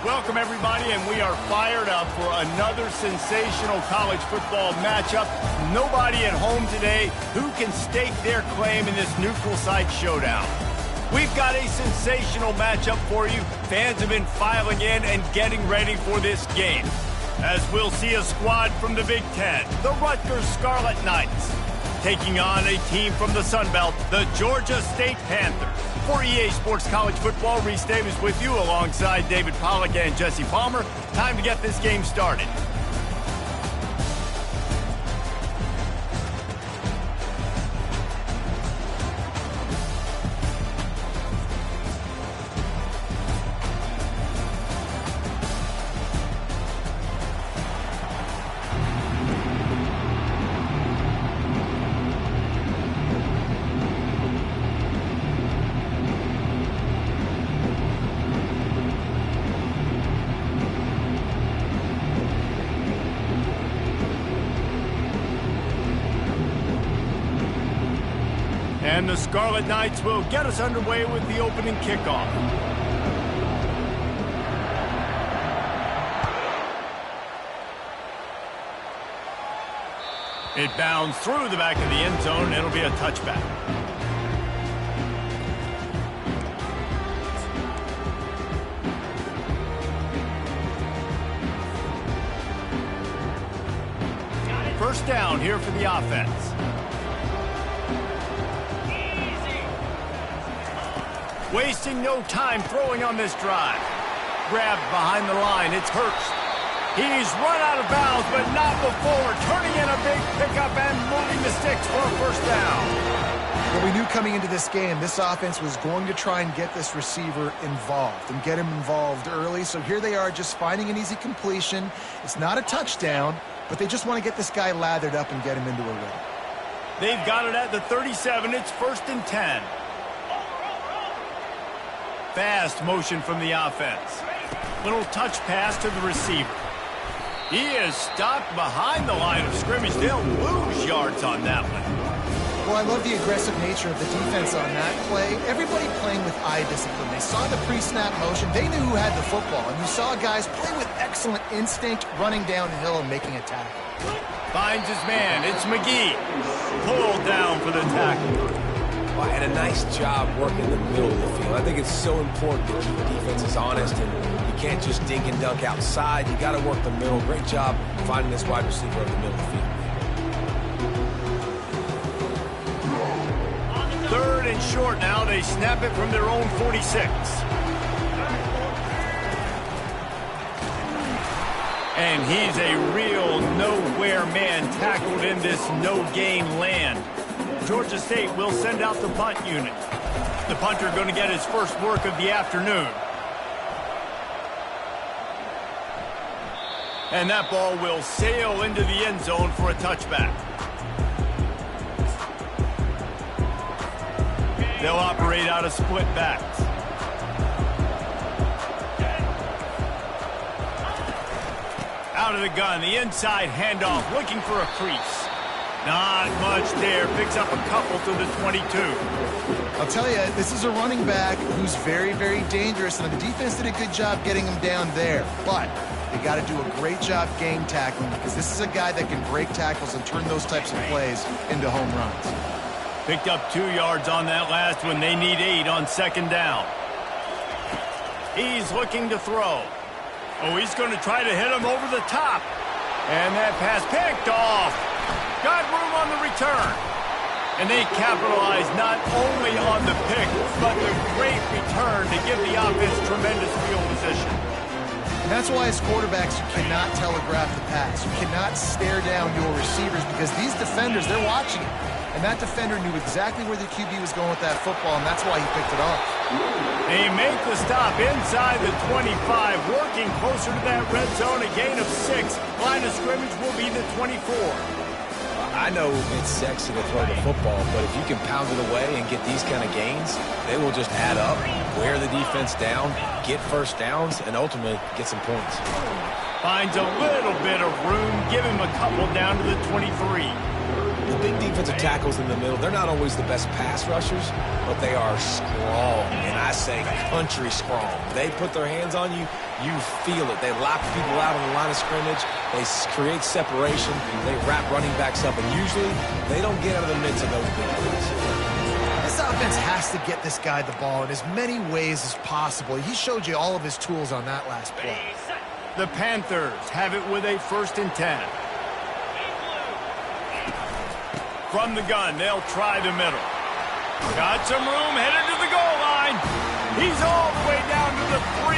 Welcome, everybody, and we are fired up for another sensational college football matchup. Nobody at home today who can stake their claim in this neutral site showdown. We've got a sensational matchup for you. Fans have been filing in and getting ready for this game, as we'll see a squad from the Big Ten, the Rutgers Scarlet Knights, taking on a team from the Sun Belt, the Georgia State Panthers. For EA Sports College Football, Reese Davis with you alongside David Pollack and Jesse Palmer. Time to get this game started. And the Scarlet Knights will get us underway with the opening kickoff. It bounds through the back of the end zone. It'll be a touchback. First down here for the offense. Wasting no time throwing on this drive. Grabbed behind the line, it's Hurst. He's run out of bounds, but not before. Turning in a big pickup and moving the sticks for a first down. Well, we knew coming into this game, this offense was going to try and get this receiver involved and get him involved early. So here they are just finding an easy completion. It's not a touchdown, but they just want to get this guy lathered up and get him into a rhythm. They've got it at the 37. It's 1st and 10. Fast motion from the offense. Little touch pass to the receiver. He is stopped behind the line of scrimmage. They'll lose yards on that one. Well, I love the aggressive nature of the defense on that play. Everybody playing with eye discipline. They saw the pre-snap motion. They knew who had the football. And you saw guys play with excellent instinct, running downhill and making a tackle. Finds his man. It's McGee. Pulled down for the tackle. And a nice job working in the middle of the field. I think it's so important to keep the defenses honest, and you can't just dink and dunk outside. You got to work the middle. Great job finding this wide receiver in the middle of the field. 3rd and short now. They snap it from their own 46. And he's a real nowhere man tackled in this no-gain land. Georgia State will send out the punt unit. The punter going to get his first work of the afternoon. And that ball will sail into the end zone for a touchback. They'll operate out of split backs. Out of the gun, the inside handoff, looking for a crease. Not much there. Picks up a couple to the 22. I'll tell you, this is a running back who's very, very dangerous, and the defense did a good job getting him down there. But they got to do a great job game tackling, because this is a guy that can break tackles and turn those types of plays into home runs. Picked up 2 yards on that last one. They need 8 on 2nd down. He's looking to throw. Oh, he's going to try to hit him over the top. And that pass picked off. Got room on the return. And they capitalize not only on the pick, but the great return to give the offense tremendous field position. And that's why as quarterbacks, you cannot telegraph the pass. You cannot stare down your receivers, because these defenders, they're watching it. And that defender knew exactly where the QB was going with that football, and that's why he picked it off. They make the stop inside the 25, working closer to that red zone, a gain of 6. Line of scrimmage will be the 24. I know it's sexy to throw the football, but if you can pound it away and get these kind of gains, they will just add up, wear the defense down, get first downs, and ultimately get some points. Finds a little bit of room, give him a couple down to the 23. The big defensive tackles in the middle, they're not always the best pass rushers, but they are strong, and I say country strong. They put their hands on you, You feel it. They lock people out on the line of scrimmage. They create separation. They wrap running backs up, and usually they don't get out of the midst of those big plays. This offense has to get this guy the ball in as many ways as possible. He showed you all of his tools on that last play. The Panthers have it with a 1st and 10. From the gun, they'll try the middle. Got some room, headed to the goal line. He's all the way down to the 3.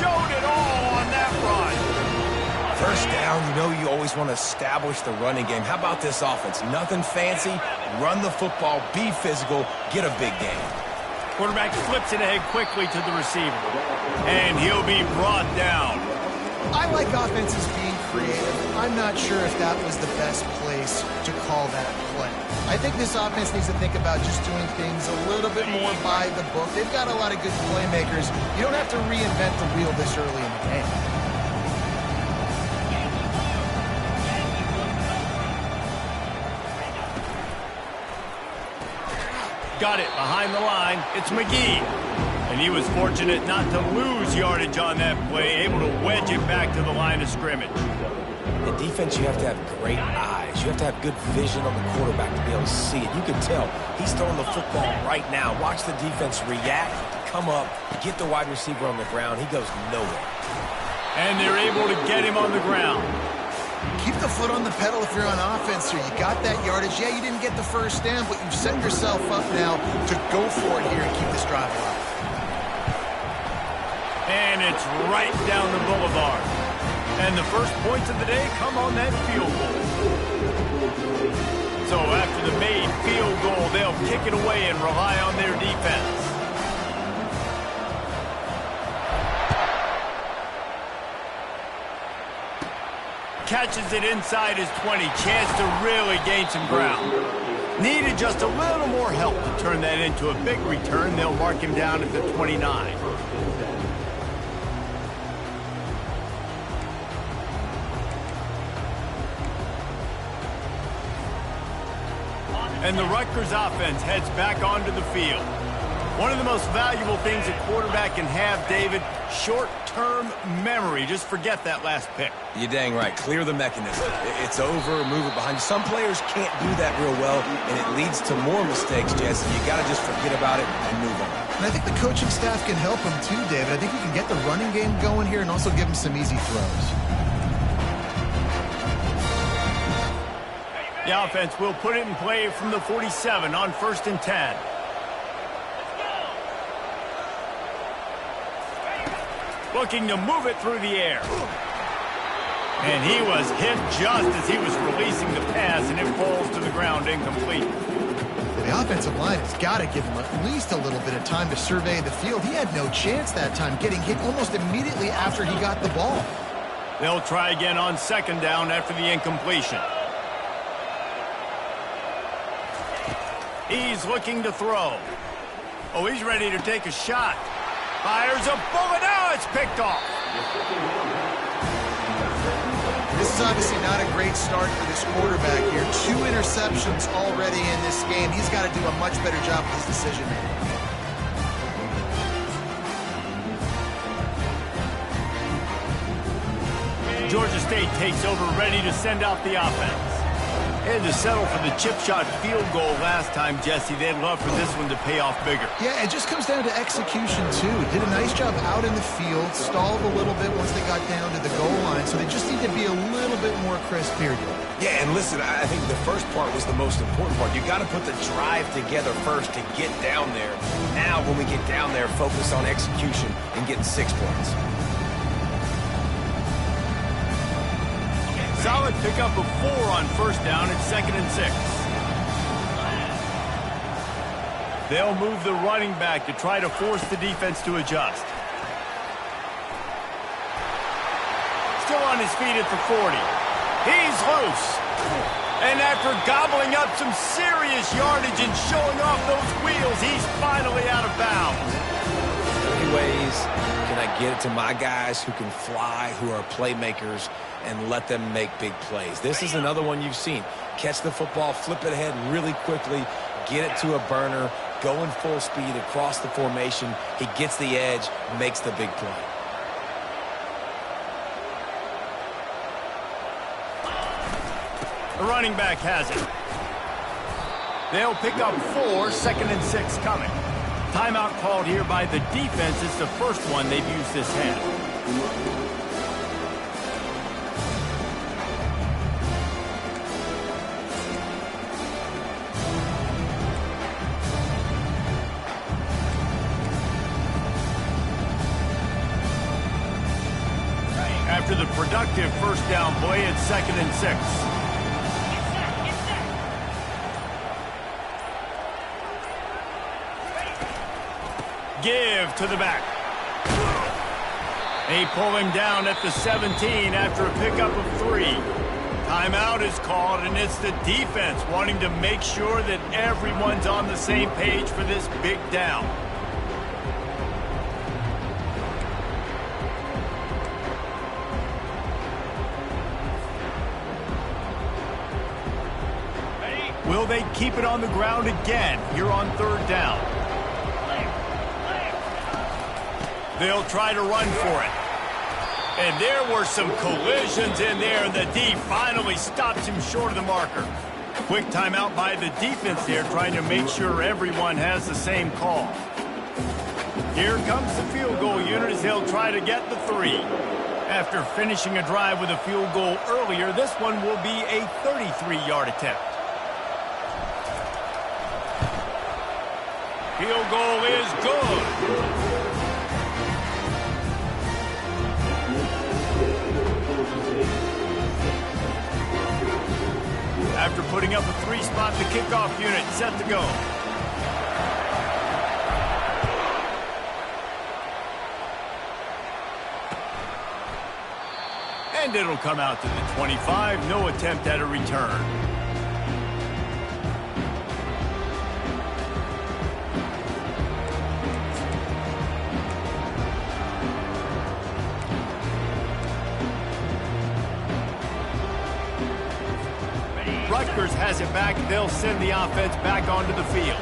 Showed it all on that run. First down, you know you always want to establish the running game. How about this offense? Nothing fancy. Run the football, be physical, get a big game. Quarterback flips it ahead quickly to the receiver. And he'll be brought down. I like offenses being creative. I'm not sure if that was the best place to call that play. I think this offense needs to think about just doing things a little bit more by the book. They've got a lot of good playmakers. You don't have to reinvent the wheel this early in the game. Got it behind the line. It's McGee. And he was fortunate not to lose yardage on that play, able to wedge it back to the line of scrimmage. In defense, you have to have great eyes. You have to have good vision on the quarterback to be able to see it. You can tell he's throwing the football right now. Watch the defense react, come up, get the wide receiver on the ground. He goes nowhere. And they're able to get him on the ground. Keep the foot on the pedal if you're on offense here. You got that yardage. Yeah, you didn't get the first down, but you've set yourself up now to go for it here and keep this drive alive. And it's right down the boulevard. And the first points of the day come on that field goal. So after the made field goal, they'll kick it away and rely on their defense. Catches it inside his 20. Chance to really gain some ground. Needed just a little more help to turn that into a big return. They'll mark him down at the 29. And the Rutgers offense heads back onto the field. One of the most valuable things a quarterback can have, David, short-term memory. Just forget that last pick. You're dang right. Clear the mechanism. It's over, move it behind you. Some players can't do that real well, and it leads to more mistakes, Jesse. You got to just forget about it and move on. And I think the coaching staff can help him too, David. I think he can get the running game going here and also give him some easy throws. The offense will put it in play from the 47 on 1st and 10. Looking to move it through the air. And he was hit just as he was releasing the pass, and it falls to the ground incomplete. The offensive line has got to give him at least a little bit of time to survey the field. He had no chance that time, getting hit almost immediately after he got the ball. They'll try again on 2nd down after the incompletion. He's looking to throw. Oh, he's ready to take a shot. Fires a bullet. Now it's picked off. This is obviously not a great start for this quarterback here. 2 interceptions already in this game. He's got to do a much better job with his decision making. Georgia State takes over, ready to send out the offense. They had to settle for the chip shot field goal last time, Jesse. They'd love for this one to pay off bigger. Yeah, it just comes down to execution, too. Did a nice job out in the field, stalled a little bit once they got down to the goal line, so they just need to be a little bit more crisp here. Yeah, and listen, I think the first part was the most important part. You got to put the drive together first to get down there. Now, when we get down there, focus on execution and getting 6 points. Solid pickup of 4 on 1st down at 2nd and 6. They'll move the running back to try to force the defense to adjust. Still on his feet at the 40. He's loose. And after gobbling up some serious yardage and showing off those wheels, he's finally out of bounds. Ways can I get it to my guys who can fly, who are playmakers, and let them make big plays. This is another one you've seen. Catch the football, flip it ahead really quickly, get it to a burner, go in full speed across the formation. He gets the edge, makes the big play. The running back has it. They'll pick up 4, 2nd and 6 coming. Timeout called here by the defense. It's the first one they've used this half. After the productive first down play, it's 2nd and 6. Give to the back. They pull him down at the 17 after a pickup of 3. Timeout is called, and it's the defense wanting to make sure that everyone's on the same page for this big down. Will they keep it on the ground again here on 3rd down? They'll try to run for it. And there were some collisions in there, and the D finally stops him short of the marker. Quick timeout by the defense there, trying to make sure everyone has the same call. Here comes the field goal unit as they'll try to get the 3. After finishing a drive with a field goal earlier, this one will be a 33-yard attempt. Field goal is good. After putting up a 3-spot, the kickoff unit set to go. And it'll come out to the 25. No attempt at a return. Rutgers has it back. They'll send the offense back onto the field.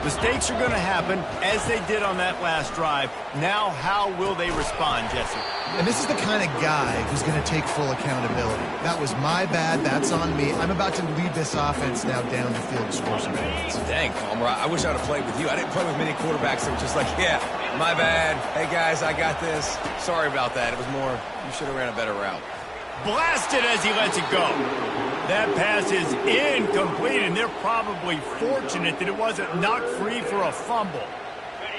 Mistakes are going to happen, as they did on that last drive. Now, how will they respond, Jesse? And this is the kind of guy who's going to take full accountability. That was my bad. That's on me. I'm about to lead this offense now down the field to score some points. Dang, Palmer, I wish I'd have played with you. I didn't play with many quarterbacks that were just like, yeah, my bad. Hey, guys, I got this. Sorry about that. It was more, you should have ran a better route. Blasted as he lets it go. That pass is incomplete, and they're probably fortunate that it wasn't knocked free for a fumble.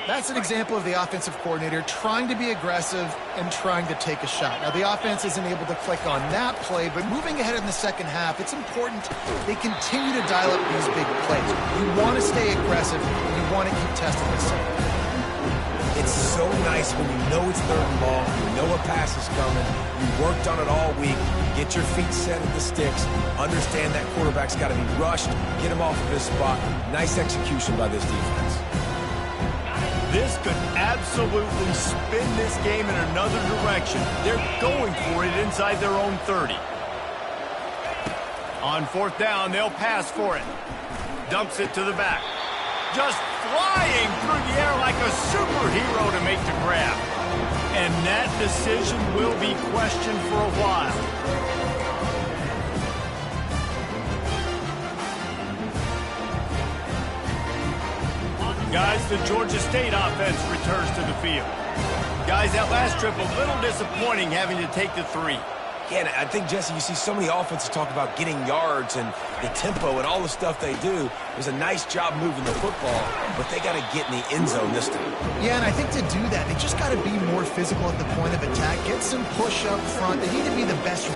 That's an example of the offensive coordinator trying to be aggressive and trying to take a shot. Now, the offense isn't able to click on that play, but moving ahead in the second half, it's important they continue to dial up these big plays. You want to stay aggressive, and you want to keep testing this out. It's so nice when you know it's 3rd and long, you know a pass is coming, you worked on it all week, get your feet set at the sticks, understand that quarterback's got to be rushed, get him off of his spot. Nice execution by this defense. This could absolutely spin this game in another direction. They're going for it inside their own 30. On 4th down, they'll pass for it. Dumps it to the back. Just flying through the air like a superhero to make the grab. And that decision will be questioned for a while. Guys, the Georgia State offense returns to the field. Guys, that last trip a little disappointing having to take the 3. Yeah, and I think, Jesse, you see so many offenses talk about getting yards and the tempo and all the stuff they do. It was a nice job moving the football, but they got to get in the end zone this time. Yeah, and I think to do that, they just got to be more physical at the point of attack, get some push up front. They need to be the best